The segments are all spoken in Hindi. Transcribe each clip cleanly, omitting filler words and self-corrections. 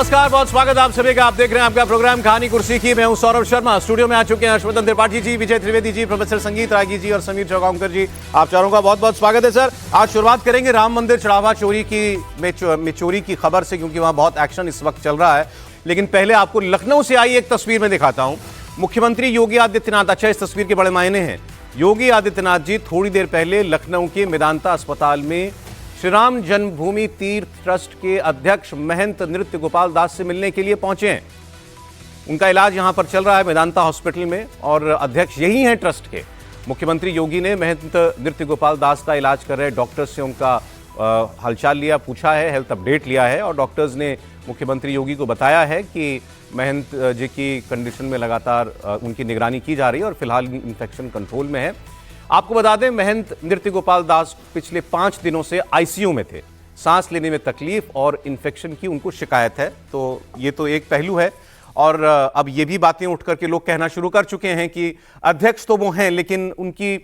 नमस्कार, बहुत स्वागत आप सभी का। आप देख रहे हैं आपका प्रोग्राम कहानी कुर्सी की। मैं हूं सौरभ शर्मा। स्टूडियो में आ चुके हैं हर्षवर्धन त्रिपाठी जी, विजय त्रिवेदी जी, प्रोफेसर संगीत रागी जी और समीर चौगांवकर जी। आप चारों का बहुत बहुत स्वागत है सर। आज शुरुआत करेंगे राम मंदिर चढ़ावा चोरी में चोरी की खबर से, क्योंकि वहां बहुत एक्शन इस वक्त चल रहा है। लेकिन पहले आपको लखनऊ से आई एक तस्वीर में दिखाता हूं। मुख्यमंत्री योगी आदित्यनाथ, अच्छा इस तस्वीर के बड़े मायने हैं। योगी आदित्यनाथ जी थोड़ी देर पहले लखनऊ के मेदांता अस्पताल में श्री राम जन्मभूमि तीर्थ ट्रस्ट के अध्यक्ष महंत नृत्य गोपाल दास से मिलने के लिए पहुंचे हैं। उनका इलाज यहां पर चल रहा है मेदांता हॉस्पिटल में, और अध्यक्ष यही हैं ट्रस्ट के। मुख्यमंत्री योगी ने महंत नृत्य गोपाल दास का इलाज कर रहे डॉक्टर्स से उनका हालचाल लिया, पूछा है, हेल्थ अपडेट लिया है, और डॉक्टर्स ने मुख्यमंत्री योगी को बताया है कि महंत जी की कंडीशन में लगातार उनकी निगरानी की जा रही है और फिलहाल इन्फेक्शन कंट्रोल में है। आपको बता दें, महंत नृत्य गोपाल दास पिछले 5 दिनों से आईसीयू में थे। सांस लेने में तकलीफ और इन्फेक्शन की उनको शिकायत है। तो ये तो एक पहलू है। और अब ये भी बातें उठ करके लोग कहना शुरू कर चुके हैं कि अध्यक्ष तो वो हैं, लेकिन उनकी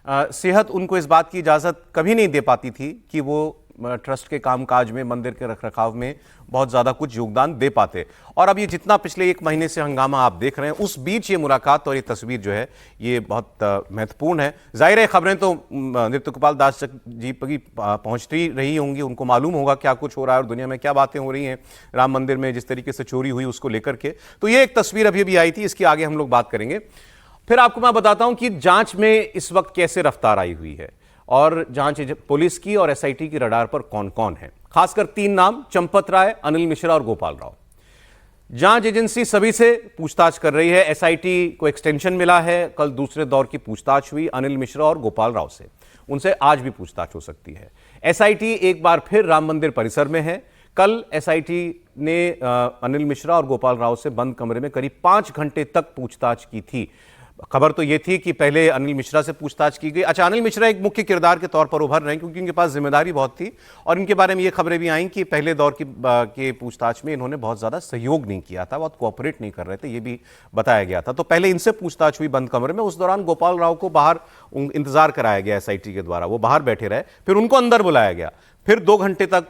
सेहत उनको इस बात की इजाज़त कभी नहीं दे पाती थी कि वो ट्रस्ट के कामकाज में, मंदिर के रखरखाव में बहुत ज़्यादा कुछ योगदान दे पाते। और अब ये जितना पिछले 1 महीने से हंगामा आप देख रहे हैं, उस बीच ये मुलाकात और ये तस्वीर जो है ये बहुत महत्वपूर्ण है। जाहिर है खबरें तो नृत्य गोपाल दास जी पर पहुँचती रही होंगी, उनको मालूम होगा क्या कुछ हो रहा है और दुनिया में क्या बातें हो रही हैं राम मंदिर में जिस तरीके से चोरी हुई उसको लेकर के। तो ये एक तस्वीर अभी अभी आई थी, इसकी आगे हम लोग बात करेंगे। फिर आपको मैं बताता हूं कि जांच में इस वक्त कैसे रफ्तार आई हुई है, और जांच पुलिस की और एसआईटी की रडार पर कौन कौन है। खासकर 3 नाम, चंपत राय, अनिल मिश्रा और गोपाल राव। जांच एजेंसी सभी से पूछताछ कर रही है। एसआईटी को एक्सटेंशन मिला है, कल दूसरे दौर की पूछताछ हुई अनिल मिश्रा और गोपाल राव से। उनसे आज भी पूछताछ हो सकती है। एसआईटी एक बार फिर राम मंदिर परिसर में है। कल एसआईटी ने अनिल मिश्रा और गोपाल राव से बंद कमरे में करीब 5 घंटे तक पूछताछ की थी। खबर तो यह थी कि पहले अनिल मिश्रा से पूछताछ की गई। अच्छा, अनिल मिश्रा एक मुख्य किरदार के तौर पर उभर रहे हैं क्योंकि उनके पास जिम्मेदारी बहुत थी, और इनके बारे में ये खबरें भी आई कि पहले दौर के पूछताछ में इन्होंने बहुत ज़्यादा सहयोग नहीं किया था, बहुत कोऑपरेट नहीं कर रहे थे, ये भी बताया गया था। तो पहले इनसे पूछताछ हुई बंद कमरे में। उस दौरान गोपाल राव को बाहर इंतजार कराया गया एसआईटी के द्वारा, वो बाहर बैठे रहे। फिर उनको अंदर बुलाया गया। फिर 2 घंटे तक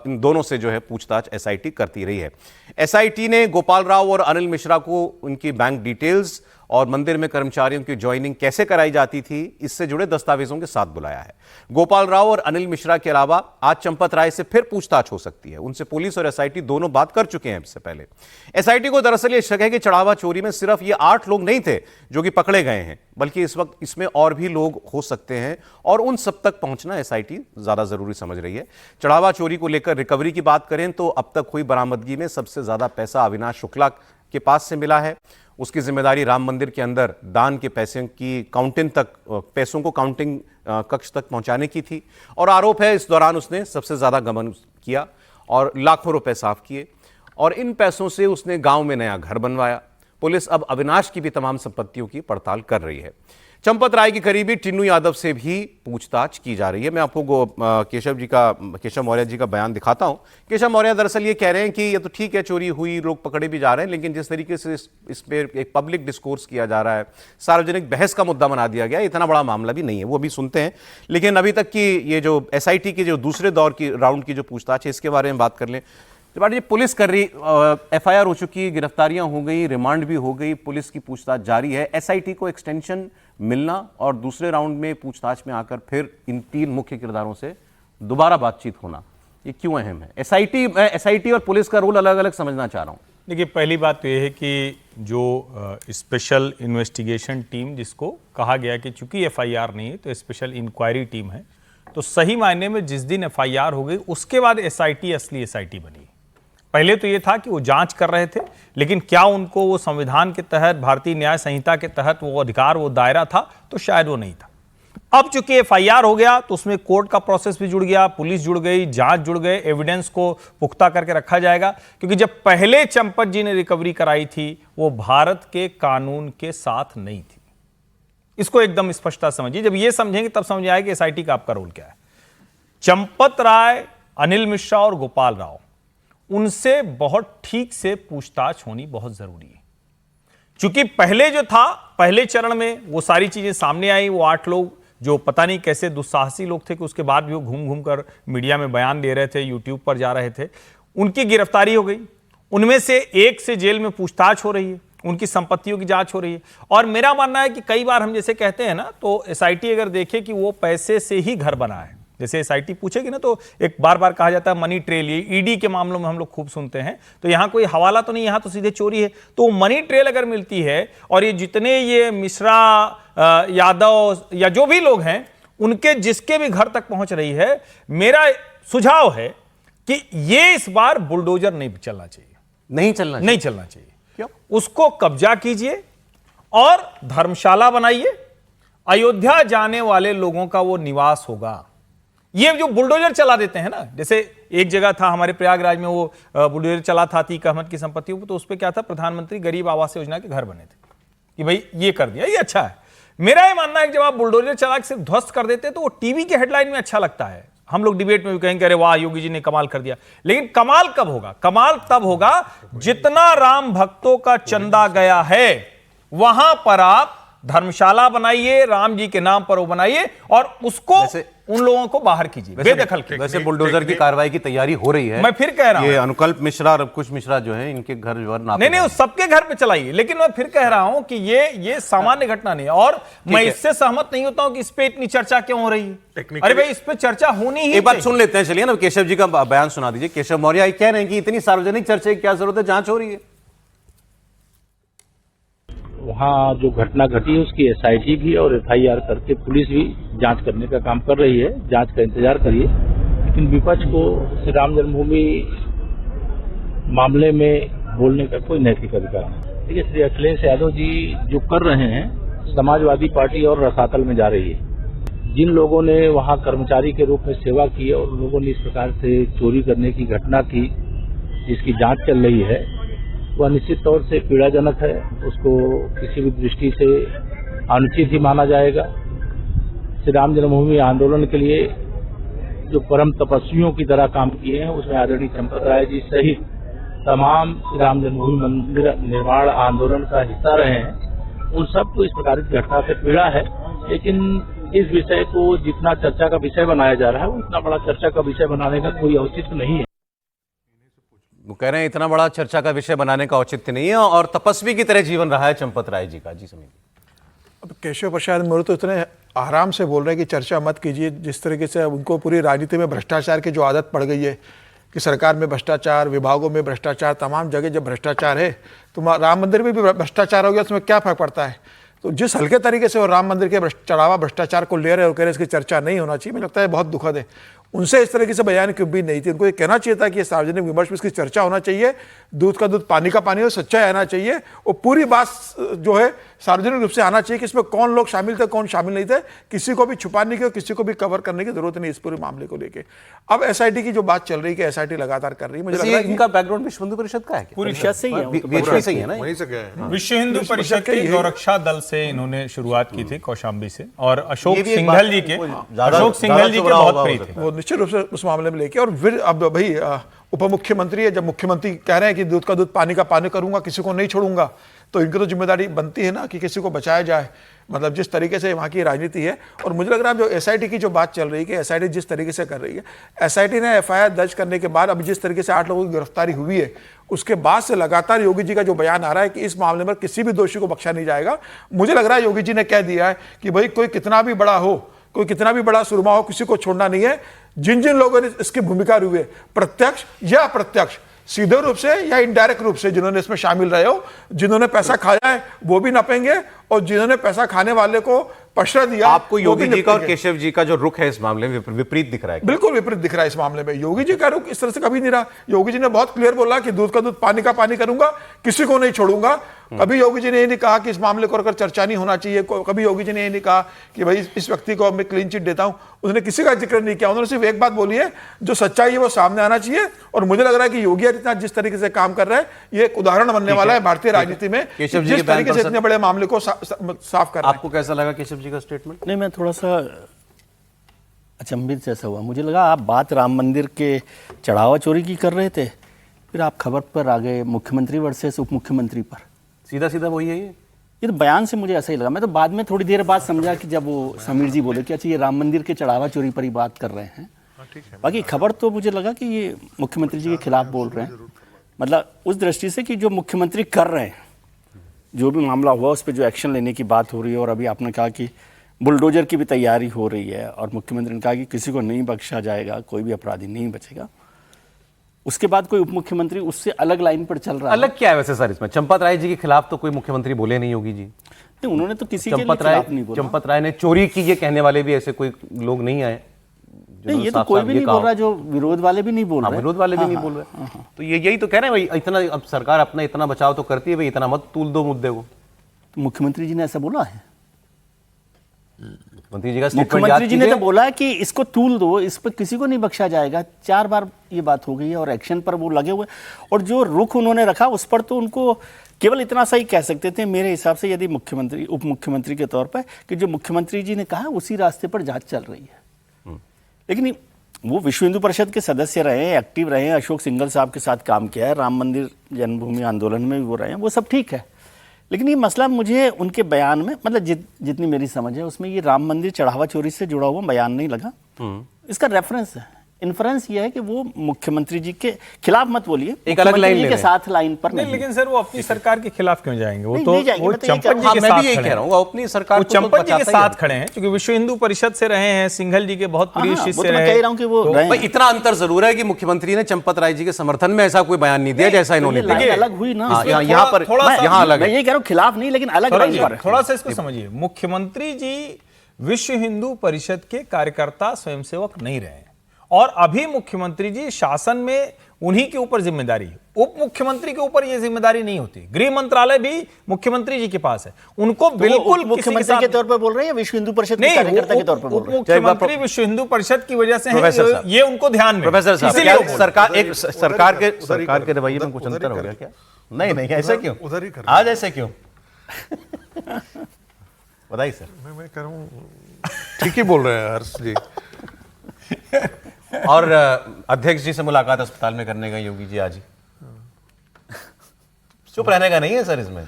इन दोनों से जो है पूछताछ एसआईटी करती रही है। एसआईटी ने गोपाल राव और अनिल मिश्रा को उनकी बैंक डिटेल्स और मंदिर में कर्मचारियों की ज्वाइनिंग कैसे कराई जाती थी, इससे जुड़े दस्तावेजों के साथ बुलाया है। गोपाल राव और अनिल मिश्रा के अलावा आज चंपत राय से फिर पूछताछ हो सकती है। उनसे पुलिस और एसआईटी दोनों बात कर चुके हैं इससे पहले। एसआईटी को दरअसल ये शक है कि चढ़ावा चोरी में सिर्फ ये 8 लोग नहीं थे जो कि पकड़े गए हैं, बल्कि इस वक्त इसमें और भी लोग हो सकते हैं, और उन सब तक पहुंचना एसआईटी ज्यादा जरूरी समझ रही है। चढ़ावा चोरी को लेकर रिकवरी की बात करें तो अब तक हुई बरामदगी में सबसे ज्यादा पैसा अविनाश शुक्ला के पास से मिला है। उसकी जिम्मेदारी राम मंदिर के अंदर दान के पैसों की काउंटिंग तक, पैसों को काउंटिंग कक्ष तक पहुंचाने की थी, और आरोप है इस दौरान उसने सबसे ज्यादा गबन किया और लाखों रुपए साफ किए, और इन पैसों से उसने गांव में नया घर बनवाया। पुलिस अब अविनाश की भी तमाम संपत्तियों की पड़ताल कर रही है। चंपत राय की करीबी टिन्नू यादव से भी पूछताछ की जा रही है। मैं आपको केशव मौर्य जी का बयान दिखाता हूं। केशव मौर्य दरअसल ये कह रहे हैं कि ये तो ठीक है, चोरी हुई, लोग पकड़े भी जा रहे हैं, लेकिन जिस तरीके से इस पर एक पब्लिक डिस्कोर्स किया जा रहा है, सार्वजनिक बहस का मुद्दा बना दिया गया, इतना बड़ा मामला भी नहीं है, वो अभी सुनते हैं। लेकिन अभी तक की ये जो एसआईटी की जो दूसरे दौर की राउंड की जो पूछताछ है, इसके बारे में बात कर लें। त्रिपाठी जी, पुलिस कर रही, एफआईआर हो चुकी, गिरफ्तारियां हो गई, रिमांड भी हो गई, पुलिस की पूछताछ जारी है। एसआईटी को एक्सटेंशन मिलना और दूसरे राउंड में पूछताछ में आकर फिर इन 3 मुख्य किरदारों से दोबारा बातचीत होना, ये क्यों अहम है? एसआईटी और पुलिस का रोल अलग अलग समझना चाह रहा हूं। देखिए, पहली बात तो ये है कि जो स्पेशल इन्वेस्टिगेशन टीम, जिसको कहा गया कि चूंकि एफआईआर नहीं है तो स्पेशल इंक्वायरी टीम है, तो सही मायने में जिस दिन एफआईआर हो गई उसके बाद एसआईटी असली एसआईटी बनी। पहले तो ये था कि वो जांच कर रहे थे, लेकिन क्या उनको वो संविधान के तहत, भारतीय न्याय संहिता के तहत वो अधिकार, वो दायरा था? तो शायद वो नहीं था। अब चूंकि एफआईआर हो गया तो उसमें कोर्ट का प्रोसेस भी जुड़ गया, पुलिस जुड़ गई, जांच जुड़ गए, एविडेंस को पुख्ता करके रखा जाएगा। क्योंकि जब पहले चंपत जी ने रिकवरी कराई थी, वो भारत के कानून के साथ नहीं थी। इसको एकदम स्पष्टता समझिए। जब ये समझेंगे तब समझ आएगा कि एसआईटी का आपका रोल क्या है। चंपत राय, अनिल मिश्रा और गोपाल राव, उनसे बहुत ठीक से पूछताछ होनी बहुत जरूरी है। क्योंकि पहले जो था, पहले चरण में वो सारी चीजें सामने आई। वो 8 लोग जो पता नहीं कैसे दुस्साहसी लोग थे कि उसके बाद भी वो घूम घूम कर मीडिया में बयान दे रहे थे, यूट्यूब पर जा रहे थे, उनकी गिरफ्तारी हो गई। उनमें से एक से जेल में पूछताछ हो रही है, उनकी संपत्तियों की जांच हो रही है। और मेरा मानना है कि कई बार हम जैसे कहते हैं ना, तो एसआईटी अगर देखे कि वो पैसे से ही घर बना है, जैसे एसआईटी पूछेगी ना तो एक बार बार कहा जाता है मनी ट्रेल, ये ईडी के मामलों में हम लोग खूब सुनते हैं, तो यहाँ कोई हवाला तो नहीं, यहाँ तो सीधे चोरी है। तो मनी ट्रेल अगर मिलती है और ये जितने ये मिश्रा, यादव या जो भी लोग हैं, उनके जिसके भी घर तक पहुंच रही है, मेरा सुझाव है कि ये इस बार बुलडोजर नहीं चलना चाहिए, नहीं चलना चाहिए। क्यों? उसको कब्जा कीजिए और धर्मशाला बनाइए, अयोध्या जाने वाले लोगों का वो निवास होगा। ये जो बुलडोजर चला देते हैं ना, जैसे एक जगह था हमारे प्रयागराज में, वो बुलडोजर चला था अतीक अहमद की संपत्तियों पर, तो उस पर क्या था, प्रधानमंत्री गरीब आवास योजना के घर बने थे कि भाई ये कर दिया, ये अच्छा है। मेरा ये मानना है कि जब आप बुलडोजर चला के सिर्फ ध्वस्त कर देते हैं तो वो टीवी के हेडलाइन में अच्छा लगता है, हम लोग डिबेट में भी कहेंगे अरे वाह योगी जी ने कमाल कर दिया, लेकिन कमाल कब होगा? कमाल तब होगा जितना राम भक्तों का चंदा गया है वहां पर आप धर्मशाला बनाइए, राम जी के नाम पर वो बनाइए और उसको उन लोगों को बाहर कीजिए, बेदखल कीजिए। वैसे बुलडोजर की कार्रवाई की तैयारी हो रही है। मैं फिर कह रहा हूं, ये अनुकल्प मिश्रा और कुछ मिश्रा जो है, इनके घर नहीं उस सबके घर पे चलाइए, लेकिन मैं फिर कह रहा हूं कि ये सामान्य घटना नहीं है। और मैं इससे सहमत नहीं होता हूं कि इस पे इतनी चर्चा क्यों हो रही है। अरे भाई, इस पे चर्चा होनी ही। एक बात सुन लेते हैं, चलिए ना, केशव जी का बयान सुना दीजिए। केशव मौर्य कह रहे हैं कि इतनी सार्वजनिक चर्चा की क्या जरूरत है, जांच हो रही है। वहाँ जो घटना घटी है उसकी एसआईटी भी और एफआईआर करके पुलिस भी जांच करने का काम कर रही है, जांच का इंतजार करिए। लेकिन विपक्ष को श्री राम जन्मभूमि मामले में बोलने का कोई नैतिक अधिकार नहीं। देखिए, श्री अखिलेश यादव जी जो कर रहे हैं, समाजवादी पार्टी और रसातल में जा रही है। जिन लोगों ने वहाँ कर्मचारी के रूप में सेवा की और उन लोगों ने इस प्रकार से चोरी करने की घटना की, जिसकी जांच चल रही है, वह निश्चित तौर से पीड़ाजनक है। उसको किसी भी दृष्टि से अनुचित ही माना जाएगा। श्री राम जन्मभूमि आंदोलन के लिए जो परम तपस्वियों की तरह काम किए हैं, उसमें आदरणीय चंपत राय जी सहित तमाम श्री राम जन्मभूमि मंदिर निर्माण आंदोलन का हिस्सा रहे हैं, उन सबको इस प्रकार की घटना से पीड़ा है। लेकिन इस विषय को जितना चर्चा का विषय बनाया जा रहा है, उतना बड़ा चर्चा का विषय बनाने का कोई औचित्य नहीं है। वो कह रहे हैं इतना बड़ा चर्चा का विषय बनाने का औचित्य नहीं है और तपस्वी की तरह जीवन रहा है चंपत राय जी का। जी समीर, अब केशव प्रसाद मौर्य तो इतने आराम से बोल रहे हैं कि चर्चा मत कीजिए। जिस तरीके से उनको पूरी राजनीति में भ्रष्टाचार की जो आदत पड़ गई है कि सरकार में भ्रष्टाचार, विभागों में भ्रष्टाचार, तमाम जगह जब भ्रष्टाचार है तो राम मंदिर में भी भ्रष्टाचार हो गया, उसमें क्या फर्क पड़ता है? तो जिस हल्के तरीके से वो राम मंदिर के चढ़ावा भ्रष्टाचार को ले रहे और कह रहे इसकी चर्चा नहीं होना चाहिए, मुझे लगता है बहुत दुखद है। उनसे इस तरीके से बयान की उम्मीद नहीं थी। उनको ये कहना चाहिए था कि ये सार्वजनिक विमर्श में इसकी चर्चा होना चाहिए, दूध का दूध पानी का पानी हो, सच्चाई आना चाहिए और पूरी बात जो है सार्वजनिक रूप से आना चाहिए कि इसमें कौन लोग शामिल थे, कौन शामिल नहीं थे। किसी को भी छुपाने की और किसी को भी कवर करने की जरूरत नहीं इस पूरे मामले को लेकर। अब एसआईटी की जो बात चल रही है कि एसआईटी लगातार कर रही है, मुझे लग रहा है इनका बैकग्राउंड विश्व हिंदू परिषद का है, पूरी से ही है, सही है ना, वहीं से गए हैं। विश्व हिंदू परिषद के गौरक्षा दल से इन्होंने शुरुआत की थी, कौशाम्बी से, और अशोक सिंघल जी के बहुत प्रिय थे वो निश्चित रूप से उस मामले में लेके। और फिर अब भाई उप मुख्यमंत्री है, जब मुख्यमंत्री कह रहे हैं कि दूध का दूध पानी का पानी करूंगा, किसी को नहीं छोड़ूंगा, तो इनकी तो जिम्मेदारी बनती है ना कि किसी को बचाया जाए। मतलब जिस तरीके से वहाँ की राजनीति है। और मुझे लग रहा है जो एसआईटी की जो बात चल रही है कि एसआईटी जिस तरीके से कर रही है, एसआईटी ने एफआईआर दर्ज करने के बाद अब जिस तरीके से 8 लोगों की गिरफ्तारी हुई है, उसके बाद से लगातार योगी जी का जो बयान आ रहा है कि इस मामले में किसी भी दोषी को बख्शा नहीं जाएगा। मुझे लग रहा है योगी जी ने कह दिया है कि भाई कोई कितना भी बड़ा हो, कोई कितना भी बड़ा सुरमा हो, किसी को छोड़ना नहीं है। जिन जिन लोगों ने इसकी भूमिका हुई है, प्रत्यक्ष या अप्रत्यक्ष, सीधे रूप से या इनडायरेक्ट रूप से, जिन्होंने इसमें शामिल रहे हो, जिन्होंने पैसा खाया है वो भी नपेंगे और जिन्होंने पैसा खाने वाले को पशरा दिया। आपको योगी जी का और केशव जी का जो रुख है इस मामले में विपरीत दिख रहा है? बिल्कुल विपरीत दिख रहा है इस मामले में। योगी जी का रुख इस तरह से कभी नहीं रहा। योगी जी ने बहुत क्लियर बोला कि दूध का दूध पानी का पानी करूंगा, किसी को नहीं छोड़ूंगा। कभी योगी जी ने ये नहीं कहा कि इस मामले को लेकर चर्चा नहीं होना चाहिए। कभी योगी जी ने ये नहीं कहा कि भाई इस व्यक्ति को मैं क्लीन चिट देता हूं। उन्होंने किसी का जिक्र नहीं किया। उन्होंने सिर्फ एक बात बोली है, जो सच्चाई है वो सामने आना चाहिए। और मुझे लग रहा है कि योगी आदित्यनाथ जिस तरीके से काम कर रहे हैं, ये एक उदाहरण बनने वाला है भारतीय राजनीति में, जिस तरीके से इतने बड़े मामले को साफ कर रहे हैं। आपको कैसा लगा केशव जी का स्टेटमेंट? नहीं, मैं थोड़ा सा अचंभित जैसा हुआ। मुझे लगा आप बात राम मंदिर के चढ़ावा चोरी की कर रहे थे, फिर आप खबर पर आ गए मुख्यमंत्री वर्सेस उप मुख्यमंत्री पर। सीधा सीधा वही है ये तो बयान से मुझे ऐसा ही लगा। मैं तो बाद में थोड़ी देर बाद समझा कि जब वो समीर जी बोले कि अच्छा ये राम मंदिर के चढ़ावा चोरी पर ही बात कर रहे हैं। बाकी खबर तो मुझे लगा कि ये मुख्यमंत्री जी के खिलाफ बोल रहे हैं। मतलब उस दृष्टि से कि जो मुख्यमंत्री कर रहे हैं, जो भी मामला हुआ उस पर जो एक्शन लेने की बात हो रही है, और अभी आपने कहा कि बुलडोजर की भी तैयारी हो रही है, और मुख्यमंत्री ने कहा कि किसी को नहीं बख्शा जाएगा, कोई भी अपराधी नहीं बचेगा। उसके बाद कोई उप मुख्यमंत्री उससे अलग लाइन पर चल रहा है। अलग क्या है वैसे सर इसमें? चंपत राय जी के खिलाफ तो कोई मुख्यमंत्री बोले नहीं होगी जी। नहीं, उन्होंने तो किसी के चंपत खिलाफ नहीं बोला। चंपत राय ने चोरी की ये कहने वाले भी ऐसे कोई लोग नहीं आए। नहीं, ये तो कोई भी नहीं बोल रहा, जो विरोध वाले भी नहीं बोल रहे। विरोध वाले भी नहीं बोल रहे। तो ये यही तो कह रहे हैं भाई, इतना अब सरकार अपना इतना बचाव तो करती है भाई, इतना मत तूल दो मुद्दे को। तो मुख्यमंत्री जी ने ऐसा बोला है? मुख्यमंत्री जी का मुख्यमंत्री जी ने तो बोला कि इसको तूल दो, इस पर किसी को नहीं बख्शा जाएगा। 4 बार ये बात हो गई है और एक्शन पर वो लगे हुए, और जो रुख उन्होंने रखा उस पर तो उनको केवल इतना सही कह सकते थे मेरे हिसाब से, यदि मुख्यमंत्री उप मुख्यमंत्री के तौर पर, कि जो मुख्यमंत्री जी ने कहा उसी रास्ते पर जांच चल रही है। लेकिन वो विश्व हिंदू परिषद के सदस्य रहे, एक्टिव रहे, अशोक सिंघल साहब के साथ काम किया है, राम मंदिर जन्मभूमि आंदोलन में भी वो रहे हैं, वो सब ठीक है। लेकिन ये मसला मुझे उनके बयान में, मतलब जितनी मेरी समझ है उसमें, ये राम मंदिर चढ़ावा चोरी से जुड़ा हुआ बयान नहीं लगा। इसका रेफरेंस है, इन्फ्रेंस ये है कि वो मुख्यमंत्री जी के खिलाफ मत बोलिए, एक अलग लाइन के साथ लाइन पर नहीं। लेकिन सर वो अपनी सरकार के खिलाफ क्यों जाएंगे? वो नहीं, तो नहीं जाएंगे, वो मैं तो यही चंपत जी कह के रहा साथ मैं भी यही खड़े कह रहा हैं। हूँ, अपनी सरकार वो को तो चंपत जी के बचाता ही साथ है। खड़े हैं, क्योंकि विश्व हिंदू परिषद से रहे हैं, सिंघल जी के बहुत प्रिय हाँ, शिष्य वो तो मैं रहे कह रहा हूँ कि वो तो रहे भाई इतना अंतर जरूर है कि मुख्यमंत्री ने चंपत राय जी के समर्थन में ऐसा कोई बयान नहीं दिया जैसा इन्होंने लाइन दिया। अलग हुई ना। हाँ, यहाँ पर यहाँ अलग मैं है। ये कह रहा हूँ खिलाफ नहीं, लेकिन अलग लाइन पर है। थोड़ा सा इसको समझिए। मुख्यमंत्री जी विश्व हिंदू परिषद के कार्यकर्ता स्वयंसेवक नहीं रहे, और अभी मुख्यमंत्री जी शासन में उन्हीं के ऊपर जिम्मेदारी है। उप मुख्यमंत्री के ऊपर यह जिम्मेदारी नहीं होती। गृह मंत्रालय भी मुख्यमंत्री जी के पास है। उनको बिल्कुल मुख्यमंत्री के तौर पर बोल रहे हैं या विश्व हिंदू परिषद के नहीं, कार्यकर्ता के तौर पर बोल रहे हैं? मुख्यमंत्री विश्व हिंदू परिषद की वजह से प्रोफेसर है, साहब। ये उनको ध्यान में। प्रोफेसर साहब, इसीलिए क्या वो बोल सरकार के रवैये में कुछ अंतर हो गया क्या? नहीं, ऐसा क्यों? उधर ही कर आज ऐसे क्यों? बताइए सर। मैं कह रहा हूँ ठीक ही बोल रहे हैं हर्ष जी। और अध्यक्ष जी से मुलाकात अस्पताल में करने गए योगी जी आज ही। चुप रहने का नहीं है सर इसमें।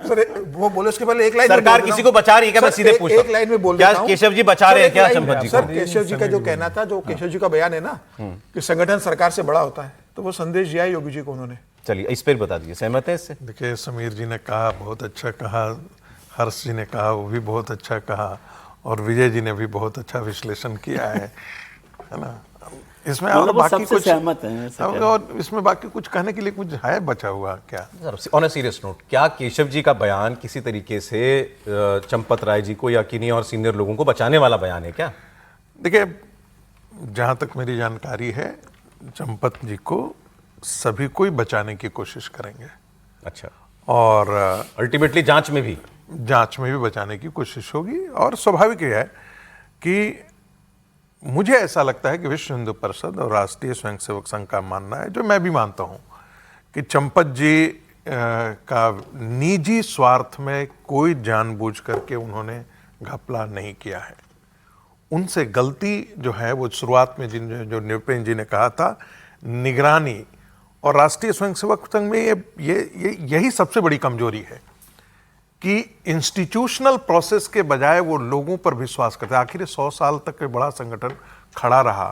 सर वो बोले उसके पहले एक लाइन में सरकार बोल किसी देता को बचा रही है क्या? मैं सर, सीधे पूछता हूं। एक लाइन में बोल क्या देता हूं। केशव जी बचा सर, रहे हैं एक क्या लाइन चंपत में। जी सर को? केशव जी का जो कहना था, जो केशव जी का बयान है ना कि संगठन सरकार से बड़ा होता है, तो वो संदेश दिया है योगी जी को उन्होंने। चलिए इस पर बता दीजिए, सहमत है इससे? देखिए, समीर जी ने कहा, बहुत अच्छा कहा, हर्ष जी ने कहा, वो भी बहुत अच्छा कहा, और विजय जी ने भी बहुत अच्छा विश्लेषण किया है ना। इसमें और मतलब वो बाकी सबसे कुछ सहमत हैं, ऐसा कह रहे हैं। और इसमें बाकी कुछ कहने के लिए कुछ है बचा हुआ क्या? ऑन अ सीरियस नोट, क्या केशव जी का बयान किसी तरीके से चंपत राय जी को या किन्हीं और सीनियर लोगों को बचाने वाला बयान है क्या? देखिए, जहाँ तक मेरी जानकारी है, चंपत जी को सभी को ही बचाने की कोशिश करेंगे, अच्छा, और अल्टीमेटली जांच में भी बचाने की कोशिश होगी। और स्वाभाविक है कि मुझे ऐसा लगता है कि विश्व हिंदू परिषद और राष्ट्रीय स्वयंसेवक संघ का मानना है, जो मैं भी मानता हूं, कि चंपत जी का निजी स्वार्थ में कोई जानबूझ करके उन्होंने घपला नहीं किया है। उनसे गलती जो है वो शुरुआत में जो निरुपेंद्र जी ने कहा था, निगरानी, और राष्ट्रीय स्वयंसेवक संघ में यही सबसे बड़ी कमजोरी है कि इंस्टीट्यूशनल प्रोसेस के बजाय वो लोगों पर विश्वास करते हैं। आखिर 100 साल तक कोई बड़ा संगठन खड़ा रहा,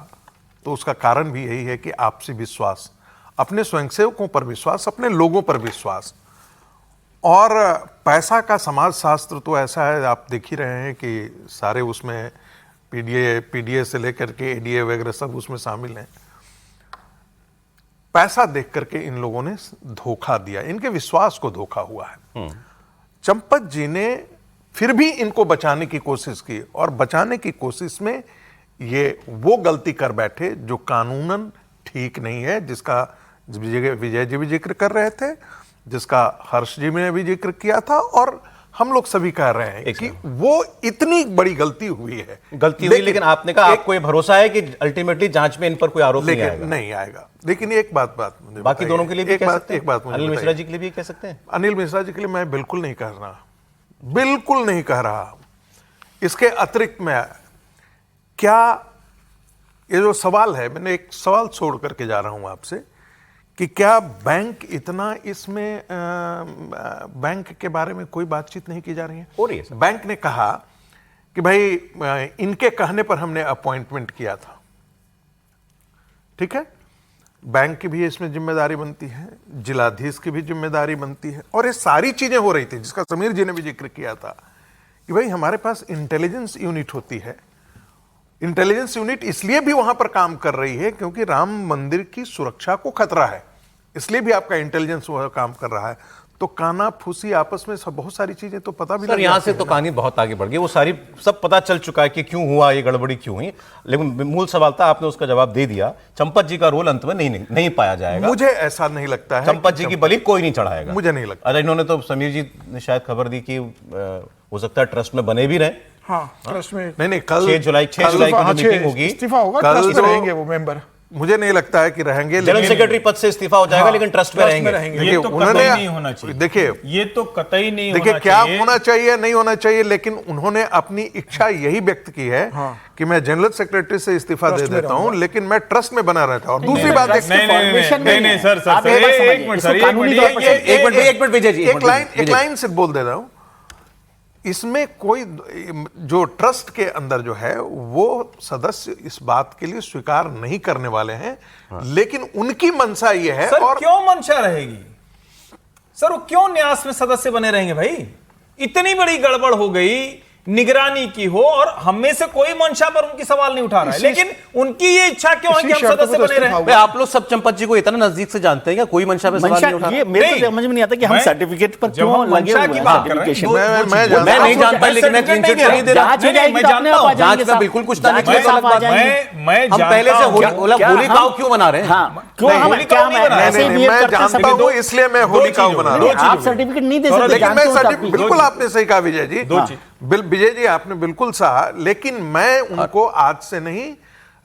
तो उसका कारण भी यही है कि आपसी विश्वास, अपने स्वयंसेवकों पर विश्वास, अपने लोगों पर विश्वास। और पैसा का समाजशास्त्र तो ऐसा है, आप देख ही रहे हैं कि सारे उसमें पीडीए से लेकर के एडीए वगैरह सब उसमें शामिल हैं। पैसा देख करके इन लोगों ने धोखा दिया, इनके विश्वास को धोखा हुआ है। चंपत जी ने फिर भी इनको बचाने की कोशिश की, और बचाने की कोशिश में ये वो गलती कर बैठे जो कानूनन ठीक नहीं है, जिसका विजय जी भी जिक्र कर रहे थे, जिसका हर्ष जी ने भी जिक्र किया था, और हम लोग सभी कह रहे हैं कि वो इतनी बड़ी गलती हुई है। गलती हुई, लेकिन आपने कहा आपको ये भरोसा है कि अल्टीमेटली जांच में इन पर कोई आरोप नहीं आएगा। लेकिन एक बात मुझे बाकी दोनों के लिए भी कह सकते हैं। एक बात मुझे अनिल मिश्रा जी के लिए भी कह सकते हैं। अनिल मिश्रा जी के लिए मैं बिल्कुल नहीं कह रहा। इसके अतिरिक्त में क्या ये जो सवाल है, मैंने एक सवाल छोड़ करके जा रहा हूं आपसे, कि क्या बैंक इतना इसमें बैंक के बारे में कोई बातचीत नहीं की जा रही है? हो रही है सर। बैंक ने कहा कि भाई इनके कहने पर हमने अपॉइंटमेंट किया था, ठीक है, बैंक की भी इसमें जिम्मेदारी बनती है, जिलाधीश की भी जिम्मेदारी बनती है। और ये सारी चीजें हो रही थी जिसका समीर जी ने भी जिक्र किया था कि भाई हमारे पास इंटेलिजेंस यूनिट होती है। इंटेलिजेंस यूनिट इसलिए भी वहां पर काम कर रही है क्योंकि राम मंदिर की सुरक्षा को खतरा है, इसलिए भी आपका इंटेलिजेंस वह काम कर रहा है। तो काना फूसी आपस में सब बहुत सारी चीजें तो पता भी सर लग यहाँ जाती से है तो ना। कहानी बहुत आगे बढ़ गई, वो सारी सब पता चल चुका है कि क्यों हुआ, ये गड़बड़ी क्यों हुई, लेकिन मूल सवाल था, आपने उसका जवाब दे दिया। चंपत जी का रोल अंत में नहीं पाया जाएगा। मुझे ऐसा नहीं लगता है चंपत जी की बलि कोई नहीं चढ़ाएगा, मुझे नहीं लगता। अरे इन्होंने तो, समीर जी ने शायद खबर दी कि हो सकता है ट्रस्ट में बने भी रहे। हाँ, ट्रस्ट में नहीं, कल 6 जुलाई को जो मीटिंग होगी, इस्तीफा होगा, कल ट्रस्ट में जो- रहेंगे वो मेंबर। मुझे नहीं लगता है कि रहेंगे, जनरल सेक्रेटरी पद से इस्तीफा हो जाएगा, लेकिन ट्रस्ट में रहेंगे। देखिए, ये तो कतई उन्होंने- नहीं होना चाहिए। देखिए, ये तो कतई नहीं देखिए होना क्या चाहिए। होना चाहिए नहीं होना चाहिए, लेकिन उन्होंने अपनी इच्छा यही व्यक्त की है कि मैं जनरल सेक्रेटरी से इस्तीफा दे देता हूं, लेकिन मैं ट्रस्ट में बना रहता हूं। दूसरी बात ट्रस्ट देखिए, फॉर्मेशन सर एक मिनट सर, एक मिनट विजय जी, एक लाइन से बोल दे रहा हूं। इसमें कोई जो ट्रस्ट के अंदर जो है वो सदस्य इस बात के लिए स्वीकार नहीं करने वाले हैं, लेकिन उनकी मंशा ये है। सर और क्यों मंशा रहेगी सर, वो क्यों न्यास में सदस्य बने रहेंगे भाई? इतनी बड़ी गड़बड़ हो गई, निगरानी की हो, और हम में से कोई मंशा पर उनकी सवाल नहीं उठा रहा है, लेकिन उनकी ये इच्छा क्यों है कि हम सदस्य बने रहे? भाई आप लोग सब चंपत जी को इतना नजदीक से जानते हैं क्या? कोई मंशा पे सवाल नहीं उठा रहा? ये मेरे नहीं। को समझ में नहीं आता कि हम मैं- सर्टिफिकेट पर जब क्यों हम लगे मंशा हुए की हैं बात कर रहे हैं, सर्टिफिकेशन। मैं जानता मैं नहीं हूं। जानता, लेकिन मैं क्लीन चिट नहीं दे रहा। जांच हो जाएगी तो अपने आप आ जांच जाएंगे का साहब। बिल्कुल कुछ ना जांच निकले में तो अलग साफ आ बात। जाएंगे। मैं हम पहले से जानता हूं। होली काव क्यों मना रहे हैं? हाँ, क्यों हम होलिका क्या नहीं बना रहे। ऐसे नहीं, बिहेव मैं करते हैं जानता सब? हूं, इसलिए मैं होलिका बना रहा हूं। आप सर्टिफिकेट नहीं दे सकते, लेकिन मैं जानते हो तब भी। सर्टिफिकेट बिल्कुल आपने सही कहा विजय जी। दो चीज। विजय जी आपने बिल्कुल सहा, लेकिन मैं उनको आज से नहीं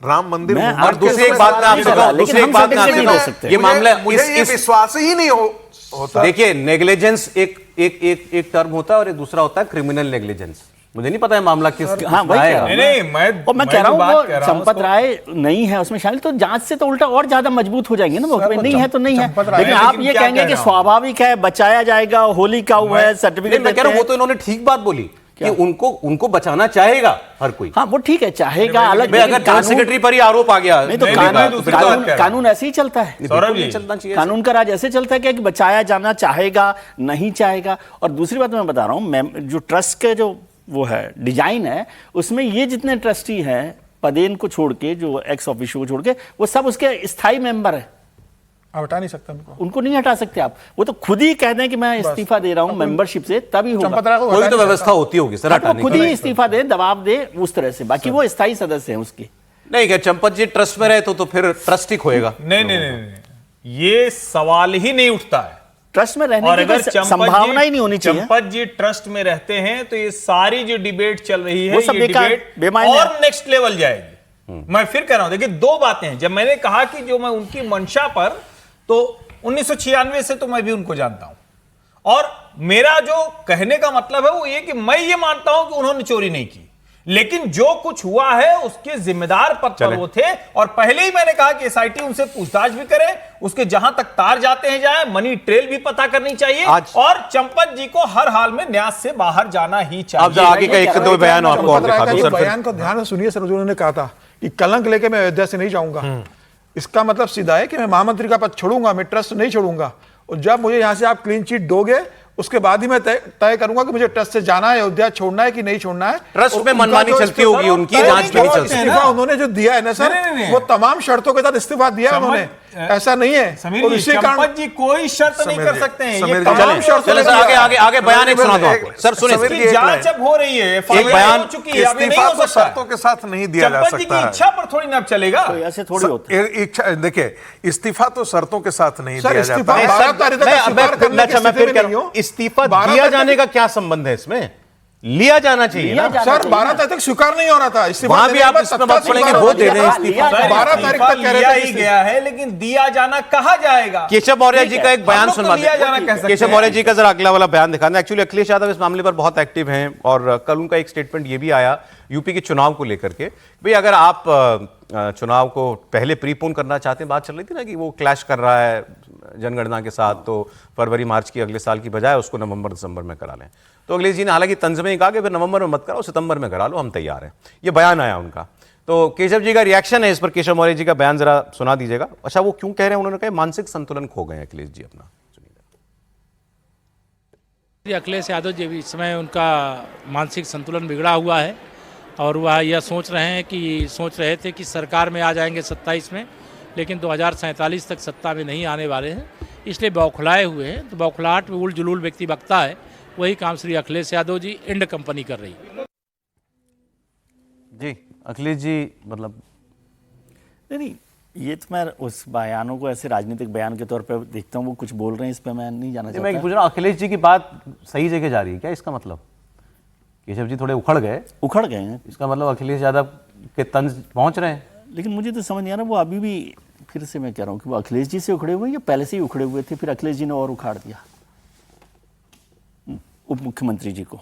राम मंदिर मैं मुहूर्त और के दूसरी एक समय बात मैं आपसे लेकिन कहूं, दूसरी हम एक बात मैं आपसे सर्टिफिकेट नहीं दे कहूं, सकते। ये मामला मुझे ये विश्वास ही नहीं होता। देखिए, नेग्लिजेंस एक टर्म होता है और एक दूसरा होता है क्रिमिनल नेग्लिजेंस। मुझे नहीं पता है मामला किस हाँ, किसमें वही आएगा। कह नहीं, मैं कह रहा हूँ बात वो कह रहा हूं चंपत उसको- राय नहीं है उसमें शामिल, तो जांच से तो उल्टा और ज्यादा मजबूत हो जाएंगे ना वो, नहीं है तो नहीं है। चंपत राय- लेकिन आप लेकिन ये क्या कहेंगे कह कि रहा हूं? स्वाभाविक है, बचाया जाएगा, होली का हुआ है, नहीं, सर्टिफिकेट मैं कह रहा हूं, वो तो इन्होंने ठीक बात बोली कि उनको बचाना चाहेगा हर कोई। हाँ वो ठीक है, चाहेगा अलग, भाई अगर जनरल सेक्रेटरी पर ही आरोप आ गया, नहीं तो नहीं, कानून मैं दूसरी बात कानून कह रहा हूं। कानून ऐसे ही चलता है। सौरभ बिल्कुल जी, नहीं चलना चाहिए। कानून का राज ऐसे चलता है कि बचाया जाना चाहेगा, नहीं चाहेगा। और दूसरी बात मैं बता रहा हूँ, जो ट्रस्ट के जो वो है डिजाइन है, उसमें ये जितने ट्रस्टी हैं पदेन को छोड़ के, जो एक्स ऑफिशियो को छोड़ के, वो सब उसके स्थायी मेंबर है। आप हटा नहीं सकते उनको। उनको नहीं हटा सकते आप, वो तो खुद ही कह दें कि मैं इस्तीफा दे रहा हूं मेंबरशिप से, तभी होगा। चंपत राय को कोई हटा तो नहीं व्यवस्था होती होगी सर हाँ, तो हटाने खुद की। ही इस्तीफा दे, दबाव दे उस तरह से, बाकी वो स्थायी सदस्य हैं उसके। नहीं, क्या चंपत जी ट्रस्ट में रहे तो फिर ट्रस्ट ही खोएगा। नहीं, ये सवाल ही नहीं उठता है। ट्रस्ट में रहने और की अगर कोई संभावना ही नहीं होनी चाहिए। चंपत जी ट्रस्ट में रहते हैं तो ये सारी जो डिबेट चल रही है, वो सब ये बेकार, डिबेट बेमायने और नेक्स्ट लेवल जाएगी। मैं फिर कह रहा हूं, देखिए दो बातें हैं। जब मैंने कहा कि जो मैं उनकी मंशा पर, तो 1996 से तो मैं भी उनको जानता हूं, और मेरा जो कहने का मतलब है वो ये कि मैं ये मानता हूं कि उन्होंने चोरी नहीं की, लेकिन जो कुछ हुआ है उसके जिम्मेदार पद पर वो थे। और पहले ही मैंने कहा कि एसआईटी उनसे पूछताछ भी करे, उसके जहां तक तार जाते हैं जाए, मनी ट्रेल भी पता करनी चाहिए, और चंपत जी को हर हाल में न्यास से बाहर जाना ही अब चाहिए। आगे का एक दो बयान आपको और चंपत राय दिखा का दूं एक सर फिर। बयान को ध्यान से सुनिए सर। जो उन्होंने कहा था कि कलंक लेके मैं अयोध्या से नहीं जाऊंगा, इसका मतलब सीधा है कि मैं महामंत्री का पद छोड़ूंगा, मैं ट्रस्ट नहीं छोड़ूंगा, और जब मुझे यहां से आप क्लीन चिट दोगे उसके बाद ही मैं तय करूंगा कि मुझे ट्रस्ट से जाना है, अयोध्या छोड़ना है कि नहीं छोड़ना है। ट्रस्ट और में उनका मनमानी जो चलती इस्तीफा- होगी, उनकी नहीं, जांच भी नहीं नहीं, चल सकती। इस्तीफा उन्होंने जो दिया है ना सर, नहीं। वो तमाम शर्तों के साथ इस्तीफा दिया है उन्होंने, ऐसा नहीं है। समीर और जी, इसी कारण चंपत जी कोई शर्त नहीं समीर कर जी, सकते हैं। समीर ये जी, तमाम चलें, शर्त चले सर, आगे बयान एक सुना दो आपको सर। सुनिए समीर जी, इसकी जांच अब हो रही है, FIR बयान- हो चुकी है, अब ये नहीं इस्तीफा हो तो सकता है। शर्तों के साथ नहीं दिया जा चंपत जी सकता की है। इच्छा पर थोड़ी ना अब चलेगा। तो ऐसे थोड़ी होता है। इच्छा देखिए, इस्तीफा तो शर्तों के साथ नहीं सर दिया इस्तीफा जाता। 12 तारीख तक स्वीकार करने की मैं स्थिति फिर में कह नहीं रहा हूं। हूं, इस्तीफा 12 दिया तक- जाने का क्या संबंध है इसमें? लिया जाना चाहिए लिया ना। जाना सर चाहिए 12 ना। तारीख तक स्वीकार नहीं हो रहा था इस्तीफा वहां भी देने के आप बाद इसमें तत्काल मत पड़ेंगे, स्वीकार वो हो दे गया। रहे हैं इस्तीफा। सर, 12 तारीख इस्तीफा तक कह रहे लिया थे ही कि- गया है, लेकिन दिया जाना कहा जाएगा? केशव मौर्य जी का एक हम बयान लोग तो सुनवा लिया जाना कह सकते केशव हैं। मौर्य जी का जरा अगला वाला बयान दिखाना। एक्चुअली अखिलेश यादव इस मामले पर बहुत एक्टिव हैं, और कल उनका एक स्टेटमेंट ये भी आया यूपी के चुनाव को लेकर के, भाई अगर आप चुनाव को पहले प्रीपोन करना चाहते हैं, बात चल रही थी ना कि वो क्लैश कर रहा है जनगणना के साथ, तो फरवरी मार्च की अगले साल की बजाय उसको नवंबर दिसंबर में करा लें। तो अखिलेश जी ने हालांकि तंज में कहा कि फिर नवंबर में मत कराओ, सितंबर में करा लो, हम तैयार हैं। ये बयान आया उनका। तो केशव जी का रिएक्शन है इस पर, केशव मौर्य जी का बयान जरा सुना दीजिएगा। अच्छा, वो क्यों कह रहे हैं? उन्होंने कहा मानसिक संतुलन खो गए अखिलेश जी अपना। अखिलेश यादव जी भी इस समय उनका मानसिक संतुलन बिगड़ा हुआ है और वह यह सोच रहे थे कि सरकार में आ जाएंगे 27 में, लेकिन 2047 तक सत्ता में नहीं आने वाले हैं, इसलिए बौखलाए हुए हैं। तो बौखलाहट में उल जुलूल व्यक्ति बकता है, वही काम श्री अखिलेश यादव जी इंड कंपनी कर रही है। जी अखिलेश जी मतलब नहीं, ये तो मैं उस बयानों को ऐसे राजनीतिक बयान के तौर पे देखता हूँ, वो कुछ बोल रहे हैं, इस पे मैं नहीं जाना चाहता। मैं पूछ रहा हूँ, अखिलेश जी की बात सही जगह जा रही है क्या? इसका मतलब केशव जी थोड़े उखड़ गए हैं, इसका मतलब अखिलेश यादव के तंज पहुंच रहे हैं। लेकिन मुझे तो समझ नहीं आ रहा, वो अभी भी, फिर से मैं कह रहा हूँ कि वो अखिलेश जी से उखड़े हुए या पहले से ही उखड़े हुए थे, फिर अखिलेश जी ने और उखाड़ दिया उप मुख्यमंत्री जी को।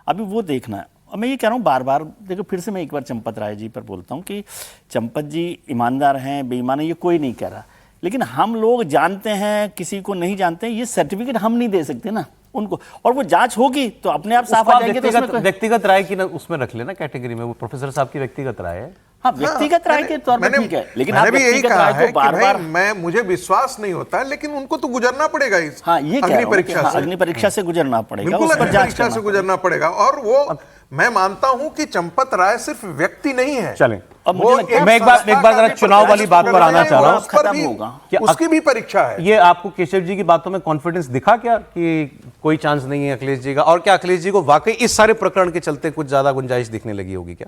अभी वो देखना है। और मैं ये कह रहा हूँ बार बार, देखो फिर से मैं एक बार चंपत राय जी पर बोलता हूँ कि चंपत जी ईमानदार हैं, बेईमान है, ये कोई नहीं कह रहा, लेकिन हम लोग जानते हैं, किसी को नहीं जानते हैं, ये सर्टिफिकेट हम नहीं दे सकते ना उनको, और वो जांच होगी तो अपने आप साफ आ जाएंगे। तो व्यक्तिगत राय की उसमें रख लेना कैटेगरी में, वो प्रोफेसर साहब की व्यक्तिगत राय है। हाँ, व्यक्तिगत राय के तौर पर ठीक है, लेकिन मैंने आप भी यही व्यक्तिगत कहा राय है को बार कि बार, भाई मुझे विश्वास नहीं होता है, लेकिन उनको तो गुजरना पड़ेगा इस हाँ, ये अग्नि परीक्षा से। अग्नि परीक्षा से गुजरना पड़ेगा, बिल्कुल उस पर अग्नि जांच परीक्षा करना से गुजरना पड़ेगा। और वो मैं मानता हूं कि चंपत राय सिर्फ व्यक्ति नहीं है। चलें, अब मुझे लगता है मैं एक बार जरा चुनाव वाली बात पर आना चाह रहा हूँ। खत्म होगा, उसकी भी परीक्षा है। ये आपको केशव जी की बातों में कॉन्फिडेंस दिखा क्या कि कोई चांस नहीं है अखिलेश जी का? और क्या अखिलेश जी को वाकई इस सारे प्रकरण के चलते कुछ ज्यादा गुंजाइश दिखने लगी होगी क्या?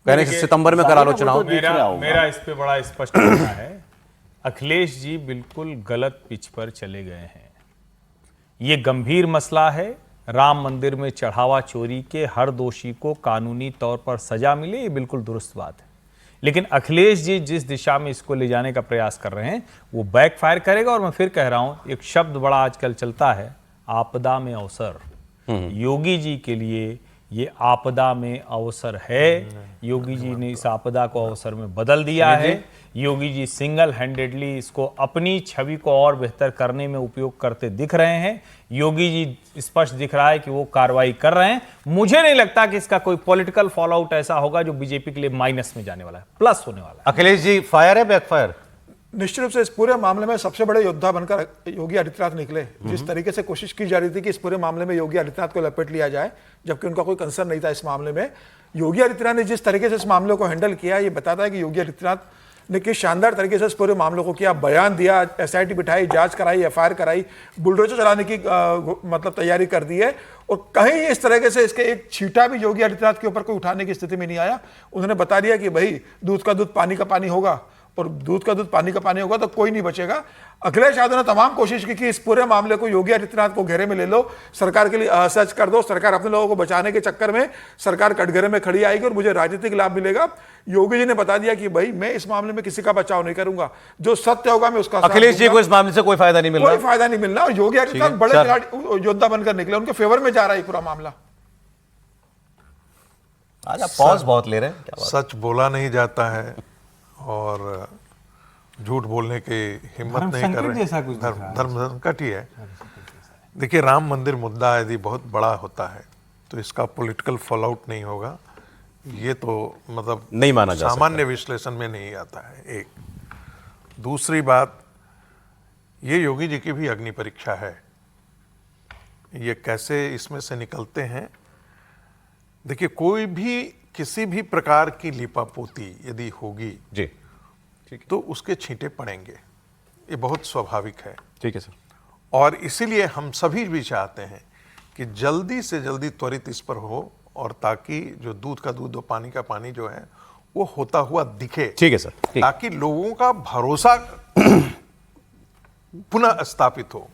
कह रहे हैं सितंबर में करा लो चुनाव। मेरा इस पे बड़ा स्पष्ट कहना है, अखिलेश जी बिल्कुल गलत पिच पर चले गए हैं। ये गंभीर मसला है। राम मंदिर में चढ़ावा चोरी के हर दोषी को कानूनी तौर पर सजा मिले, ये बिल्कुल दुरुस्त बात है। लेकिन अखिलेश जी जिस दिशा में इसको ले जाने का प्रयास कर रहे हैं वो बैकफायर करेगा। और मैं फिर कह रहा हूं, एक शब्द बड़ा आजकल चलता है, आपदा में अवसर। योगी जी के लिए ये आपदा में अवसर है। योगी जी ने इस आपदा को अवसर में बदल दिया है। योगी जी सिंगल हैंडेडली इसको अपनी छवि को और बेहतर करने में उपयोग करते दिख रहे हैं। योगी जी स्पष्ट दिख रहा है कि वो कार्रवाई कर रहे हैं। मुझे नहीं लगता कि इसका कोई पॉलिटिकल फॉल आउट ऐसा होगा जो बीजेपी के लिए माइनस में जाने वाला है, प्लस होने वाला है। अखिलेश जी फायर है बैकफायर? निश्चित रूप से इस पूरे मामले में सबसे बड़े योद्धा बनकर योगी आदित्यनाथ निकले। जिस तरीके से कोशिश की जा रही थी कि इस पूरे मामले में योगी आदित्यनाथ को लपेट लिया जाए, जबकि उनका कोई कंसर्न नहीं था इस मामले में, योगी आदित्यनाथ ने जिस तरीके से इस मामले को हैंडल किया, ये बताता है कि योगी आदित्यनाथ ने किस शानदार तरीके से इस पूरे मामले को किया। बयान दिया, एसआईटी बिठाई, जांच कराई, एफआईआर कराई, बुलडोजर चलाने की मतलब तैयारी कर दी है। और कहीं इस तरीके से इसके एक छींटा भी योगी आदित्यनाथ के ऊपर कोई उठाने की स्थिति में नहीं आया। उन्होंने बता दिया कि भाई दूध का दूध पानी का पानी होगा, और दूध का दूध पानी का पानी होगा तो कोई नहीं बचेगा। अखिलेश यादव ने तमाम कोशिश की कि इस पूरे मामले को योगी आदित्यनाथ को घेरे में ले लो, सरकार के लिए असहज कर दो, सरकार अपने लोगों को बचाने के चक्कर में सरकार कटघरे में खड़ी आएगी और मुझे राजनीतिक लाभ मिलेगा। योगी जी ने बता दिया कि भाई मैं इस मामले में किसी का बचाव नहीं करूंगा, जो सत्य होगा मैं उसका। अखिलेश जी को इस मामले से कोई फायदा नहीं मिल रहा, कोई फायदा नहीं मिलना। और योगी आदित्यनाथ बड़े खिलाड़ी योद्धा बनकर निकले, उनके फेवर में जा रहा है पूरा मामला। आज आप पॉज बहुत ले रहे हैं। सच बोला नहीं जाता है और झूठ बोलने की हिम्मत नहीं कर रहे। धर्म संकट ही है। देखिए, राम मंदिर मुद्दा यदि बहुत बड़ा होता है तो इसका पॉलिटिकल फॉल आउट नहीं होगा, ये तो मतलब नहीं माना जा सामान्य विश्लेषण में नहीं आता है। एक दूसरी बात, ये योगी जी की भी अग्नि परीक्षा है। ये कैसे इसमें से निकलते हैं। देखिए, कोई भी किसी भी प्रकार की लिपापोती यदि होगी जी, तो उसके छींटे पड़ेंगे, ये बहुत स्वाभाविक है। ठीक है सर। और इसीलिए हम सभी भी चाहते हैं कि जल्दी से जल्दी त्वरित इस पर हो, और ताकि जो दूध का दूध और पानी का पानी जो है वो होता हुआ दिखे। ठीक है सर। ताकि लोगों का भरोसा पुनः स्थापित हो।